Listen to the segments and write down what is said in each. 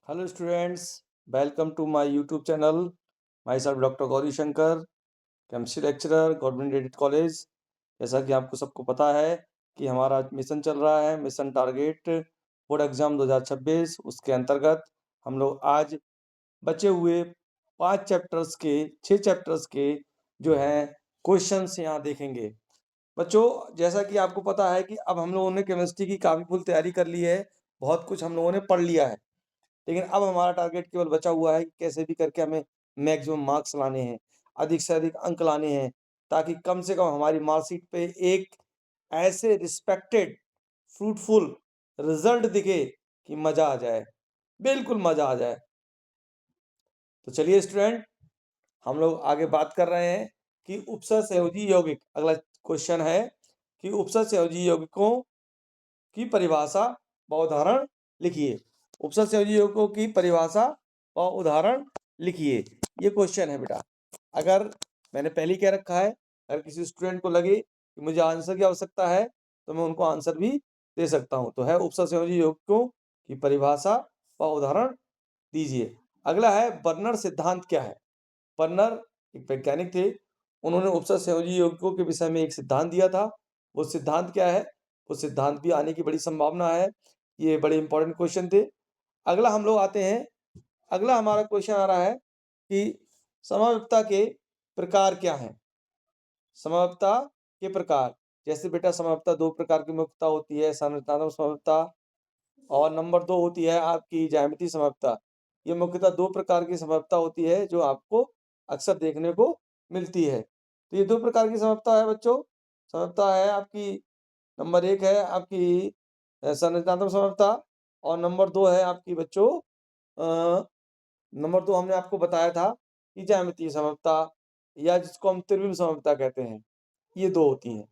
Hello students, welcome to my YouTube channel. Myself Dr. Gauri Shankar, chemistry lecturer, government aided college. जैसा कि आपको सबको पता है कि हमारा मिशन चल रहा है, मिशन टारगेट बोर्ड एग्जाम 2026। उसके अंतर्गत हम लोग आज बचे हुए 6 चैप्टर्स के जो हैं क्वेश्चंस यहाँ देखेंगे। बच्चों, जैसा कि आपको पता है कि अब हम लोगों ने केमिस्ट्री की काफ़ी फुल तैयारी कर ली है, बहुत कुछ हम लोगों ने पढ़ लिया है। लेकिन अब हमारा टारगेट केवल बचा हुआ है कि कैसे भी करके हमें मैक्सिमम मार्क्स लाने हैं, अधिक से अधिक अंक लाने हैं, ताकि कम से कम हमारी मार्कशीट पे एक ऐसे रिस्पेक्टेड फ्रूटफुल रिजल्ट दिखे कि मजा आ जाए, बिल्कुल मजा आ जाए। तो चलिए स्टूडेंट, हम लोग आगे बात कर रहे हैं कि उपसर्ग संयोजी यौगिक। अगला क्वेश्चन है कि उपसर्ग संयोजी यौगिकों की परिभाषा व उदाहरण लिखिए। उपसर्ग संयोजी यौगिकों की परिभाषा व उदाहरण लिखिए, ये क्वेश्चन है बेटा। अगर मैंने पहले ही कह रखा है, अगर किसी स्टूडेंट को लगे कि मुझे आंसर की आवश्यकता है तो मैं उनको आंसर भी दे सकता हूं। तो है उपसर्ग संयोजी यौगिकों की परिभाषा व उदाहरण दीजिए। अगला है बर्नर सिद्धांत क्या है। बर्नर एक वैज्ञानिक थे, उन्होंने उपसर्ग संयोजी यौगिकों के विषय में एक सिद्धांत दिया था। वो सिद्धांत क्या है, वो सिद्धांत भी आने की बड़ी संभावना है। ये बड़े इंपॉर्टेंट क्वेश्चन थे। अगला हम लोग आते हैं, अगला हमारा क्वेश्चन आ रहा है कि समवर्तता के प्रकार क्या हैं। समवर्तता के प्रकार, जैसे बेटा समवर्तता दो प्रकार की मुख्यता होती है, संरचनात्मक समवर्तता और नंबर 2 होती है आपकी ज्यामितीय समवर्तता। ये मुख्यतः दो प्रकार की समवर्तता होती है जो आपको अक्सर देखने को मिलती है। तो ये दो प्रकार की समवर्तता है बच्चों। समवर्तता है आपकी, नंबर 1 है आपकी संरचनात्मक समवर्तता और नंबर 2 है आपकी बच्चों नंबर 2 हमने आपको बताया था कि ज्यामितीय समवर्तता या जिसको हम त्रिविम समवर्तता कहते हैं, ये दो होती हैं।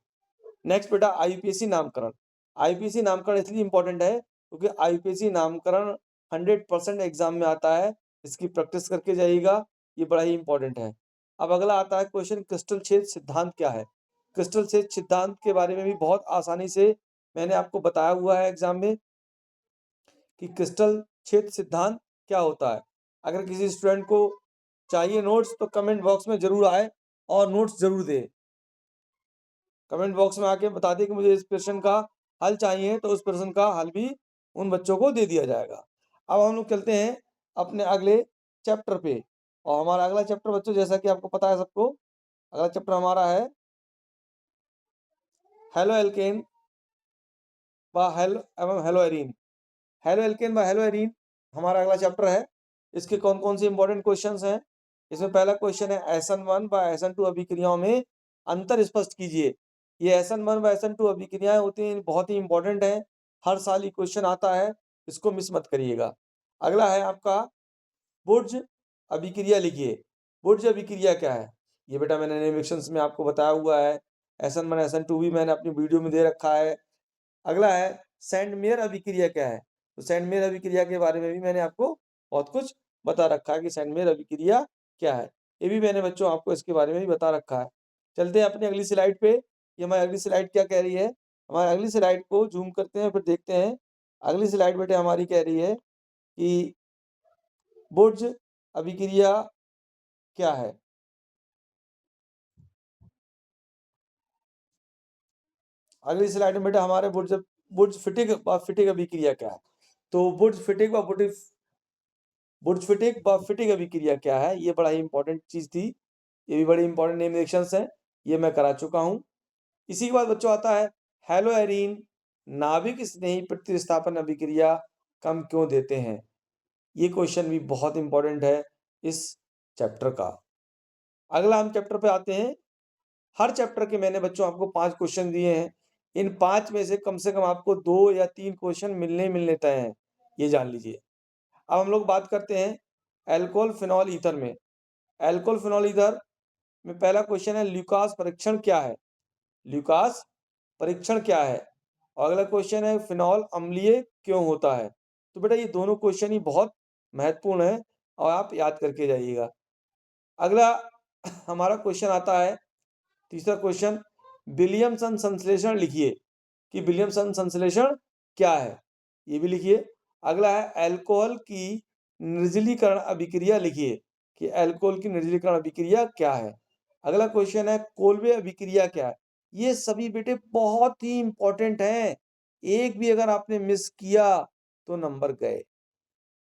नेक्स्ट बेटा आईपीएसी नामकरण। आईपीएसी नामकरण इसलिए इंपॉर्टेंट है क्योंकि आईपीएसी नामकरण 100% एग्जाम में आता है। इसकी प्रैक्टिस करके जाइएगा, ये बड़ा ही इंपॉर्टेंट है। अब अगला आता है क्वेश्चन, क्रिस्टल छेद सिद्धांत क्या है। क्रिस्टल छेद सिद्धांत के बारे में भी बहुत आसानी से मैंने आपको बताया हुआ है एग्जाम में कि क्रिस्टल छेद सिद्धांत क्या होता है। अगर किसी स्टूडेंट को चाहिए नोट्स तो कमेंट बॉक्स में जरूर आए और नोट्स जरूर दे। कमेंट बॉक्स में आके बता दे कि मुझे इस प्रश्न का हल चाहिए, तो उस प्रश्न का हल भी उन बच्चों को दे दिया जाएगा। अब हम लोग चलते हैं अपने अगले चैप्टर पे, और हमारा अगला चैप्टर बच्चों जैसा कि आपको पता है सबको, अगला चैप्टर हमारा है हेलो एल्केन व हेलो एवं हेलो एरीन। हेलो एल्केन व हेलो एरीन हमारा अगला चैप्टर है। इसके कौन कौन से इंपॉर्टेंट क्वेश्चंस हैं। इसमें पहला क्वेश्चन है SN1 व SN2 अभिक्रियाओं में अंतर स्पष्ट कीजिए। ये SN1 व SN2 अभिक्रियाएं होती हैं, बहुत ही इंपॉर्टेंट है, हर साल ये क्वेश्चन आता है, इसको मिस मत करिएगा। अगला है आपका बुर्ज अभिक्रिया लिखिए। बुर्ज अभिक्रिया क्या है, ये बेटा मैंने एनिमेशंस में आपको बताया हुआ है। SN1 SN2 भी मैंने अपनी वीडियो में दे रखा है। अगला है सैंडमेयर अभिक्रिया क्या है। तो सैंडमेयर अभिक्रिया के बारे में भी मैंने आपको बहुत कुछ बता रखा है कि सैंडमेयर अभिक्रिया क्या है। ये भी मैंने बच्चों आपको इसके बारे में भी बता रखा है। चलते हैं अपनी अगली स्लाइड पे। ये हमारी अगली स्लाइड क्या कह रही है, हमारी अगली स्लाइड को जूम करते हैं फिर देखते हैं। अगली स्लाइड बेटे हमारी कह रही है कि बुर्ज अभिक्रिया क्या है। अगली स्लाइड में बेटा हमारे बुर्ज फिटिक अभिक्रिया क्या है। तो बुर्ज फिटिक व फिटिक अभिक्रिया क्या है, ये बड़ा ही इंपॉर्टेंट चीज थी। ये भी बड़ी इंपॉर्टेंट एनिमेशंस हैं, ये मैं करा चुका हूँ। इसी के बाद बच्चों आता है हेलो एरीन नाभिक स्नेही प्रतिस्थापन अभिक्रिया कम क्यों देते हैं। ये क्वेश्चन भी बहुत इंपॉर्टेंट है इस चैप्टर का। अगला हम चैप्टर पे आते हैं। हर चैप्टर के मैंने बच्चों आपको 5 क्वेश्चन दिए हैं। इन 5 में से कम आपको 2 या 3 क्वेश्चन मिलने तय हैं, ये जान लीजिए। अब हम लोग बात करते हैं एल्कोहल फिनॉल ईथर में। एल्कोहल फिनॉल ईथर में पहला क्वेश्चन है ल्यूकास परीक्षण क्या है। ल्यूकास परीक्षण क्या है। और अगला क्वेश्चन है फिनॉल अम्लीय क्यों होता है। तो बेटा ये दोनों क्वेश्चन ही बहुत महत्वपूर्ण है और आप याद करके जाइएगा। अगला हमारा क्वेश्चन आता है, तीसरा क्वेश्चन, विलियमसन संश्लेषण लिखिए कि विलियमसन संश्लेषण क्या है, ये भी लिखिए। अगला है अल्कोहल की निर्जलीकरण अभिक्रिया लिखिए कि अल्कोहल की निर्जलीकरण अभिक्रिया क्या है। अगला क्वेश्चन है कोल्बे अभिक्रिया क्या है। ये सभी बेटे बहुत ही इंपॉर्टेंट हैं, एक भी अगर आपने मिस किया तो नंबर गए,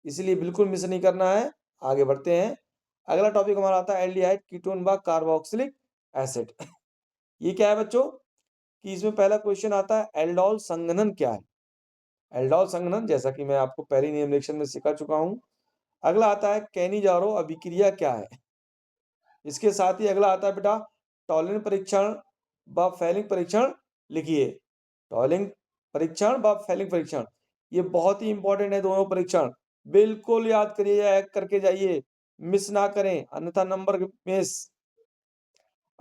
इसलिए बिल्कुल मिस नहीं करना है। आगे बढ़ते हैं। अगला टॉपिक हमारा आता है एल्डिहाइड कीटोन व कार्बोक्सिलिक एसिड। ये क्या है बच्चों कि इसमें पहला क्वेश्चन आता है एल्डोल संघनन क्या है। एल्डोल संघनन जैसा कि मैं आपको पहले नियम लेक्चर में सिखा चुका हूं। अगला आता है कैनिजारो अभिक्रिया क्या है। इसके साथ ही अगला आता है बेटा टॉलिन परीक्षण व फैलिंग परीक्षण लिखिए। टॉलिंग परीक्षण व फैलिंग परीक्षण ये बहुत ही इंपॉर्टेंट है, दोनों परीक्षण बिल्कुल याद करिए, करके जाइए, मिस ना करें अन्यथा नंबर मिस।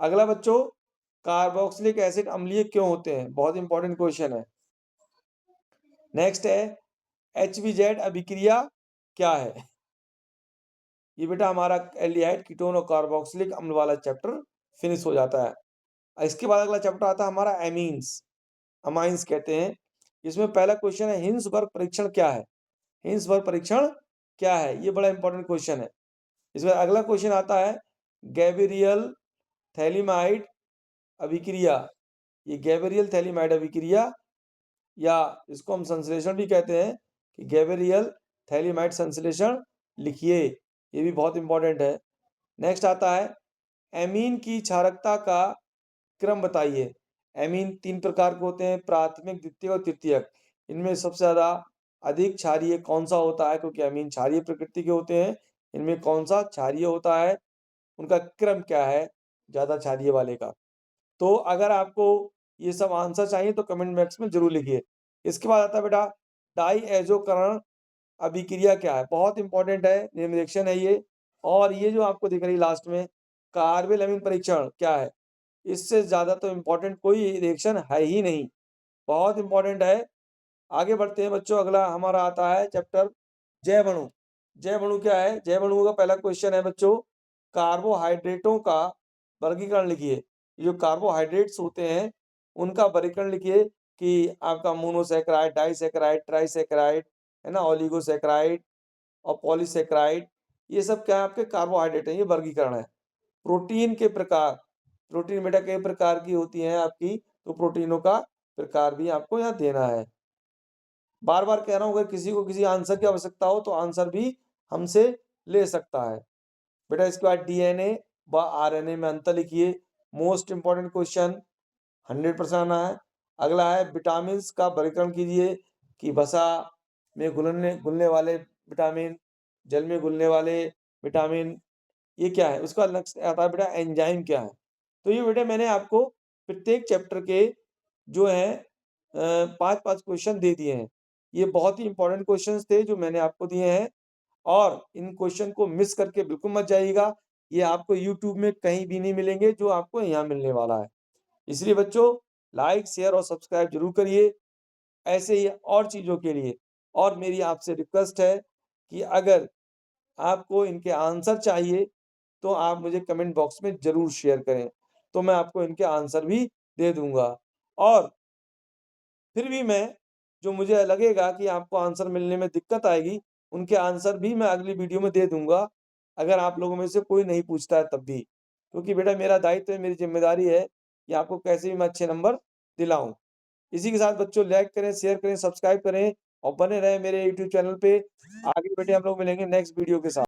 अगला बच्चों कार्बोक्सिलिक एसिड अम्लीय क्यों होते हैं, बहुत इंपॉर्टेंट क्वेश्चन है। नेक्स्ट है HBZ अभिक्रिया क्या है। ये बेटा हमारा एल्डिहाइड कीटोन और कार्बोक्सिलिक अम्ल वाला चैप्टर फिनिश हो जाता है। इसके बाद अगला चैप्टर आता है हमारा एमीन्स, अमाइंस कहते हैं। इसमें पहला क्वेश्चन है हिंसबर्ग परीक्षण क्या है। हिंसबर्ग परीक्षण क्या है, ये बड़ा इंपॉर्टेंट क्वेश्चन है। इसमें अगला क्वेश्चन आता है गैब्रियल थैलिमाइड अभिक्रिया। ये गैब्रियल थैलिमाइड अभिक्रिया या इसको हम संश्लेषण भी कहते हैं कि गैब्रियल थैलिमाइड संश्लेषण लिखिए, ये भी बहुत इंपॉर्टेंट है। नेक्स्ट आता है एमीन की क्षारकता का क्रम बताइए। एमीन 3 प्रकार के होते हैं, प्राथमिक, द्वितीयक और तृतीयक। इनमें सबसे ज्यादा अधिक क्षारीय कौन सा होता है, क्योंकि एमीन क्षारीय प्रकृति के होते हैं। इनमें कौन सा क्षारीय होता है, उनका क्रम क्या है ज्यादा क्षारीय वाले का। तो अगर आपको ये सब आंसर चाहिए तो कमेंट बॉक्स में जरूर लिखिए। इसके बाद आता है बेटा डाईएजोकरण अभिक्रिया क्या है, बहुत इंपॉर्टेंट है, रिएक्शन है ये। और ये जो आपको दिख रही लास्ट में कार्बेल अमीन परीक्षण क्या है, इससे ज्यादा तो इंपॉर्टेंट कोई रिएक्शन है ही नहीं, बहुत इंपॉर्टेंट है। आगे बढ़ते हैं बच्चों। अगला हमारा आता है चैप्टर जैव अणु। जैव अणु क्या है, जैव अणु का पहला क्वेश्चन है बच्चों कार्बोहाइड्रेटों का वर्गीकरण लिखिए। जो कार्बोहाइड्रेट्स होते हैं उनका वर्गीकरण लिखिए कि आपका मोनोसैकेराइड, डाइसैकेराइड, ट्राइसैकेराइड है ना, ओलिगोसैकेराइड और पॉलीसैकेराइड, ये सब क्या है आपके कार्बोहाइड्रेट है, ये वर्गीकरण है। प्रोटीन के प्रकार, प्रोटीन बेटा कई प्रकार की होती हैं आपकी, तो प्रोटीनों का प्रकार भी आपको यहाँ देना है। बार बार कह रहा हूं, अगर किसी को किसी आंसर की आवश्यकता हो तो आंसर भी हमसे ले सकता है बेटा। इसके बाद डीएनए व आरएनए में अंतर लिखिए, मोस्ट इंपॉर्टेंट क्वेश्चन, 100% आना है। अगला है विटामिन का वर्गीकरण कीजिए कि वसा में घुलने वाले विटामिन, जल में घुलने वाले विटामिन, ये क्या है। उसका नेक्स्ट आता है बेटा एंजाइम क्या है। तो ये बेटा मैंने आपको प्रत्येक चैप्टर के जो है 5-5 क्वेश्चन दे दिए हैं। ये बहुत ही इंपॉर्टेंट क्वेश्चंस थे जो मैंने आपको दिए हैं, और इन क्वेश्चन को मिस करके बिल्कुल मत जाइएगा। ये आपको यूट्यूब में कहीं भी नहीं मिलेंगे जो आपको यहाँ मिलने वाला है। इसलिए बच्चों लाइक, शेयर और सब्सक्राइब जरूर करिए ऐसे ही और चीज़ों के लिए। और मेरी आपसे रिक्वेस्ट है कि अगर आपको इनके आंसर चाहिए तो आप मुझे कमेंट बॉक्स में जरूर शेयर करें, तो मैं आपको इनके आंसर भी दे दूंगा। और फिर भी मैं, जो मुझे लगेगा कि आपको आंसर मिलने में दिक्कत आएगी, उनके आंसर भी मैं अगली वीडियो में दे दूंगा, अगर आप लोगों में से कोई नहीं पूछता है तब भी। क्योंकि बेटा मेरा दायित्व है, मेरी जिम्मेदारी है कि आपको कैसे भी मैं अच्छे नंबर दिलाऊं। इसी के साथ बच्चों लाइक करें, शेयर करें, सब्सक्राइब करें और बने रहें मेरे यूट्यूब चैनल पे। आगे बेटे हम लोग मिलेंगे नेक्स्ट वीडियो के साथ।